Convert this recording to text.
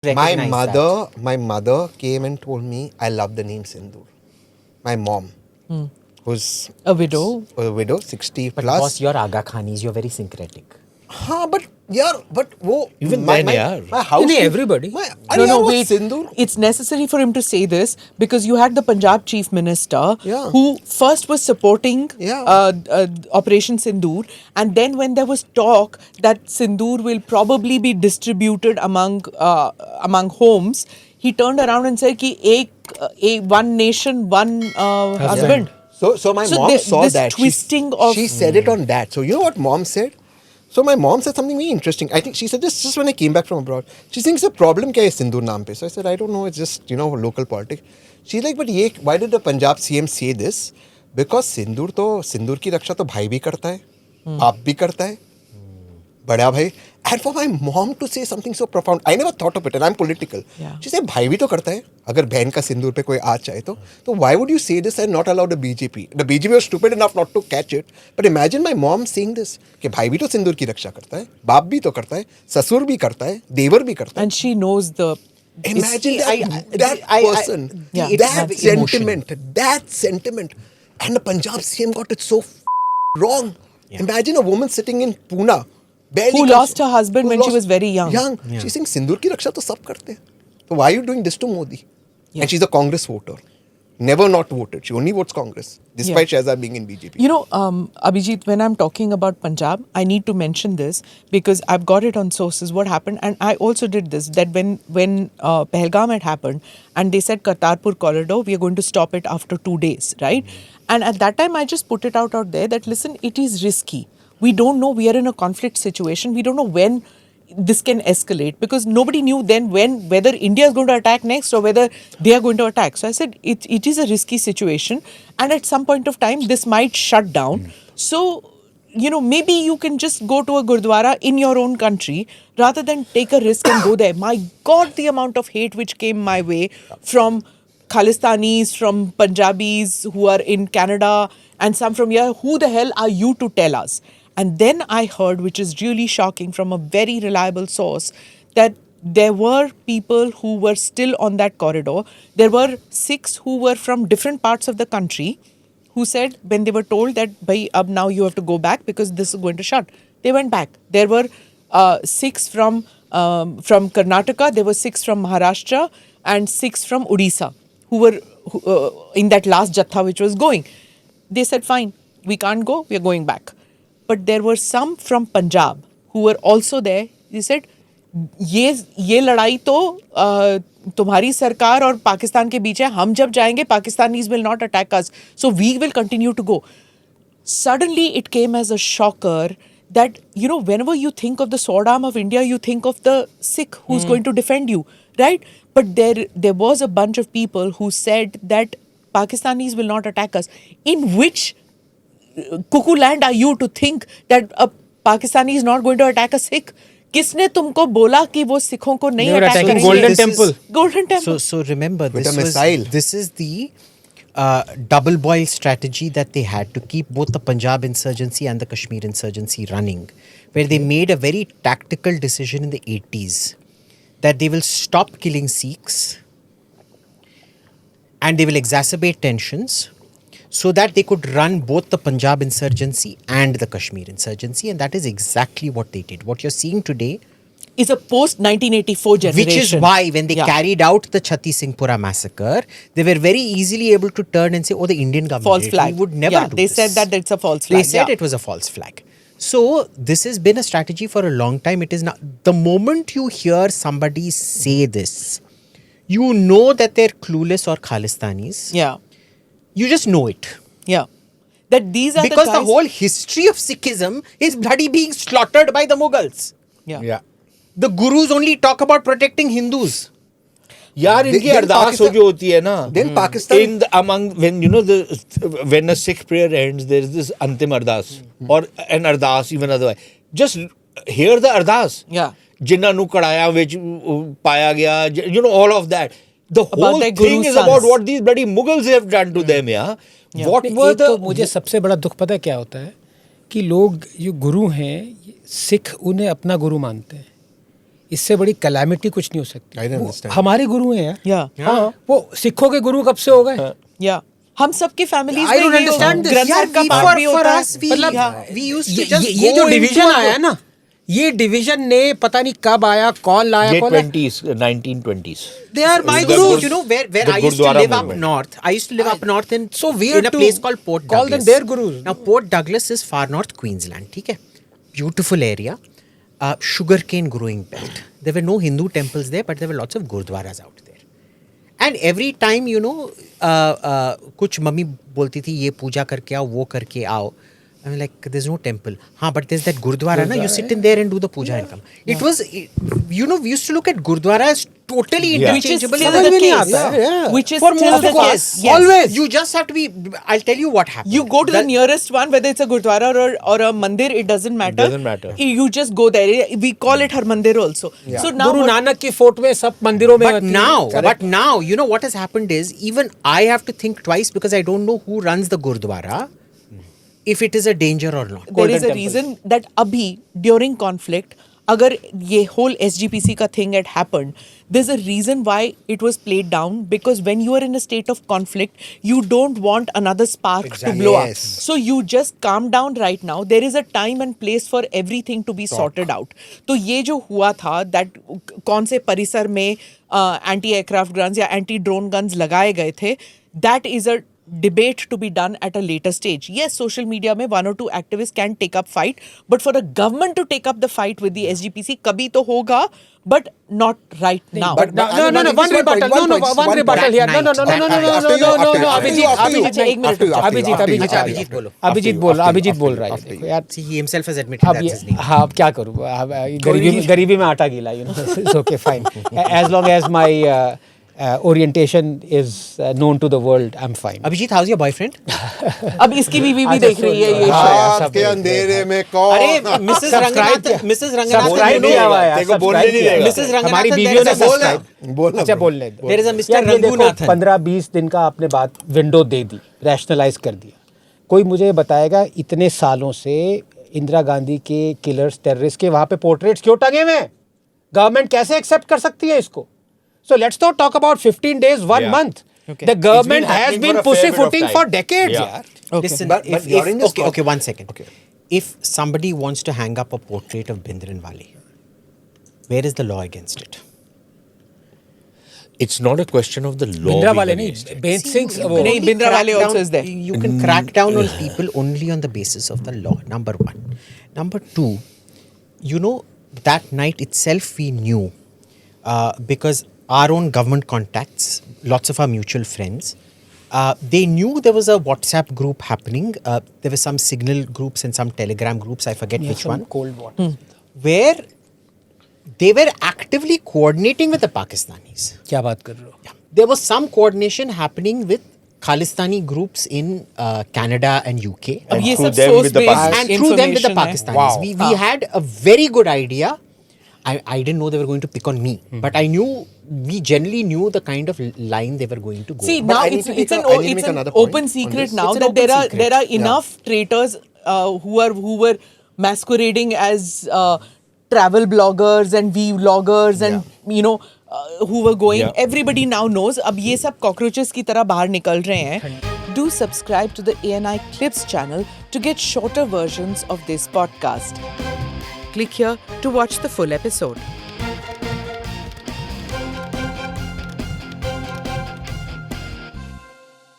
recognize My mother came and told me I love the name Sindoor. My mom, who's A widow. a widow, 60 But plus. boss, you're Aga Khanis, you're very syncretic. हाँ, but यार, but वो Even then, यार. my house. नहीं, everybody. No, No, no, wait. Sindoor. It's necessary for him to say this because you had the Punjab Chief Minister Yeah. who first was supporting Yeah. Operation Sindoor, and then when there was talk that Sindoor will probably be distributed among homes, he turned around and said कि एक one nation, one husband. So my So mom saw this that. twisting she of- said it on that. So you know what mom said? So my mom said something very interesting. I think she said this just when I came back from abroad. She thinks the problem kya hai Sindoor naam pe. So I said, I don't know. It's just, local politics. She's like, but why did the Punjab CM say this? Because Sindoor की रक्षा तो भाई भी करता है, बाप भी करता है, बड़ा भाई. And for my mom to say something so profound, I never thought of it, and I'm political. Yeah. She said, भाई भी तो करता है. अगर बहन का सिंदूर पे कोई आ चाहे तो why would you say this and not allow the BJP? The BJP was stupid enough not to catch it. But imagine my mom saying this, कि भाई भी तो सिंदूर की रक्षा करता है, बाप भी तो करता है, ससुर भी करता है, देवर भी करता है. and she knows the. Imagine that person, Yeah. that sentiment. And the Punjab CM got it so wrong. Imagine a woman sitting in Pune, barely Who comes- lost her husband when she was very young. She's saying, Sindoor की रक्षा तो सब करते हैं. So why are you doing this to Modi? Yeah. And she's a Congress voter. Never not voted. She only votes Congress, despite Shahzad being in BJP. You know, Abhijit, when I'm talking about Punjab, I need to mention this because I've got it on sources what happened, and I also did this, that when Pahalgam had happened and they said Kartarpur corridor, we are going to stop it after 2 days, right? And at that time, I just put it out there that, listen, it is risky. We don't know, we are in a conflict situation. We don't know when this can escalate because nobody knew then whether India is going to attack next or whether they are going to attack. So I said it is a risky situation, and at some point of time this might shut down. So maybe you can just go to a gurdwara in your own country rather than take a risk and go there. My God, the amount of hate which came my way from Khalistanis, from Punjabis who are in Canada, and some from here. Who the hell are you to tell us? And then I heard, which is really shocking from a very reliable source, that there were people who were still on that corridor. There were 6 who were from different parts of the country who said when they were told that, bhai, ab now you have to go back because this is going to shut. They went back. There were 6 from Karnataka, there were 6 from Maharashtra and 6 from Odisha who were in that last jatha which was going. They said, fine, we can't go, we are going back. But there were some from Punjab who were also there. They said, ये लड़ाई तो तुम्हारी सरकार और पाकिस्तान के बीच है. हम जब जाएंगे, Pakistanis will not attack us. So we will continue to go. Suddenly it came as a shocker that, whenever you think of the sword arm of India, you think of the Sikh who's going to defend you, right? But there was a bunch of people who said that Pakistanis will not attack us. In which cuckoo land are you to think that a Pakistani is not going to attack a Sikh? किसने तुमको बोला कि वो सिखों को नहीं They were attack attacking करेंगे? Golden Temple. Golden Temple. So remember, With a missile. this is the double boil strategy that they had to keep both the Punjab insurgency and the Kashmir insurgency running, where they made a very tactical decision in the 80s that they will stop killing Sikhs and they will exacerbate tensions so that they could run both the Punjab insurgency and the Kashmir insurgency, and that is exactly what they did. What you're seeing today is a post-1984 generation. Which is why when they carried out the Chatti Singhpura massacre, they were very easily able to turn and say, oh, the Indian government false flag. would never do they this. said that it's a false flag. They said it was a false flag. So this has been a strategy for a long time. It is not. The moment you hear somebody say this, you know that they're clueless or Khalistanis. Yeah. You just know it. Yeah. That these are Because the the guys... whole history of Sikhism is bloody being slaughtered by the Mughals. Yeah. The gurus only talk about protecting Hindus. यार इनकी Then अरदास हो Pakistan- जो होती है ना Then Pakistan- among when a Sikh prayer ends, there is this antim ardas or an ardas even otherwise. Just hear the ardas. Yeah. जिन्ना नु कड़ाया विच पाया गया, all of that. The whole their thing guru is sons. about what these bloody Mughals have done to them, yeah. What were एक तो the मुझे सबसे बड़ा दुख पता है क्या होता है कि लोग जो गुरु हैं सिख उन्हें अपना गुरु मानते हैं. इससे बड़ी कैलामिटी कुछ नहीं हो सकती। I don't वो understand. हमारे गुरु हैं यार। Yeah. हाँ, वो सिखों के गुरु कब से हो गए? या हम सबके families I don't understand this. ग्रंथ साहब का पाठ भी होता है। मतलब we used to ये just ये go जो into डिवीजन a- आया ना, ये डिवीजन ने पता नहीं कब आया, कौन लाया, ये कौन लाया। 20s, 1920s. They are my The gurus. Gur- You know where the I used to Gurdwara live up movement. north. I used to live up north in So weird in a to place called Port call them Douglas. their gurus. Now Port Douglas is far north Queensland. ठीक है, beautiful area, sugarcane growing belt. There were no Hindu temples there, but there were lots of gurdwaras out there. And every time कुछ mummy बोलती थी ये पूजा करके आओ, वो करके आओ. I mean, like, there's no temple. हाँ, but there's that Gurdwara, na? You sit in there and do the puja and come. It was, we used to look at Gurdwara as totally Yeah. Which is interchangeable. still समझ the में नहीं case. आता है। Yeah. Which is For still most the of us, case. Yes. always. You just have to be. I'll tell you what happened. You go to the nearest one, whether it's a gurdwara or a mandir, it doesn't matter. doesn't matter. You just go there. We call it her mandir also. So now Guru what- Nanak की फोटोएं सब मंदिरों में But होती हैं। now, Correct. what has happened is even I have to think twice because I don't know who runs the Gurdwara, if it is a danger or not. there is a reason that abhi during conflict agar ye whole SGPC ka thing had happened, there's a reason why it was played down, because when you are in a state of conflict you don't want another spark to blow up, Yes. so you just calm down right now. There is a time and place for everything to be sorted out. तो ये जो हुआ था that कौन से परिसर में anti aircraft guns या एंटी ड्रोन गन्स लगाए गए थे, that is a debate to be done at a later stage. Yes, social media mein one or two activists can take up fight, but for the government to take up the fight with the SGPC kabhi to hoga, but not right now. But no, one rebuttal. One rebuttal here. No, Abhijit बोल रहा है। देखो यार, See, he himself has admitted अब that's ये his name. हाँ, अब क्या करूँ? गरीबी में आटा गीला, it's okay, fine. As long as my orientation is known to the world, I'm fine. Abhijit, how's your boyfriend? अब इसकी बीवी भी देख रही है ये show. रात के अंधेरे में कौन? अरे Mrs. Ranganathan, Mrs. Ranganathan, Subscribe you किया know, हुआ है यार, तेरे को बोलने subscribe नहीं किया देगा। है। Mrs. Ranganathan, हमारी there बीवियों is ने a subscribe। बोलना अच्छा, बोलने दो। there is a Mr. यार, ये देखो, Rangunathan. 15-20 दिन का आपने बात विंडो दे दी, रैशनलाइज कर दिया। कोई मुझे बताएगा इतने सालों से इंदिरा गांधी के किलर्स, टेररिस्ट के वहाँ पे पोर्ट्रेट्स क्यों टंगे हुए हैं? गवर्नमेंट कैसे एक्सेप्ट कर सकती है इसको? So let's not talk about 15 days, 1 Yeah. month. Okay. The government It's been has happening been for a fair bit of pussyfooting time. for decades, Yeah. yaar. Listen, But during this okay, one second. Okay. If somebody wants to hang up a portrait of Bhindranwale, where is the law against it? It's not a question of the law. Bhindranwale being नहीं, against it. बेंत सिंह वो नहीं, Only Bhindranwale crack also down- is there. You can crack down on people only on the basis of the law, number one. Number two, that night itself we knew, because our own government contacts, lots of our mutual friends, they knew there was a WhatsApp group happening. There were some Signal groups and some Telegram groups, I forget which one, cold water. where they were actively coordinating with the Pakistanis. क्या बात कर रहे हो? There was some coordination happening with Khalistani groups in Canada and UK. अब ये through सब them source with the based And through them with the information है. Pakistanis. Wow. We had a very good idea. I didn't know they were going to pick on me, but I knew, we generally knew the kind of line they were going to go. See, But now I need it's to make it's a- an I need to make it's an another point open on secret this. now It's an that open there secret. are enough traitors who were masquerading as travel bloggers and vloggers and who were going. Yeah. Everybody now knows. अब ये सब cockroaches की तरह बाहर निकल रहे हैं. Do subscribe to the ANI Clips channel to get shorter versions of this podcast. Click here to watch the full episode.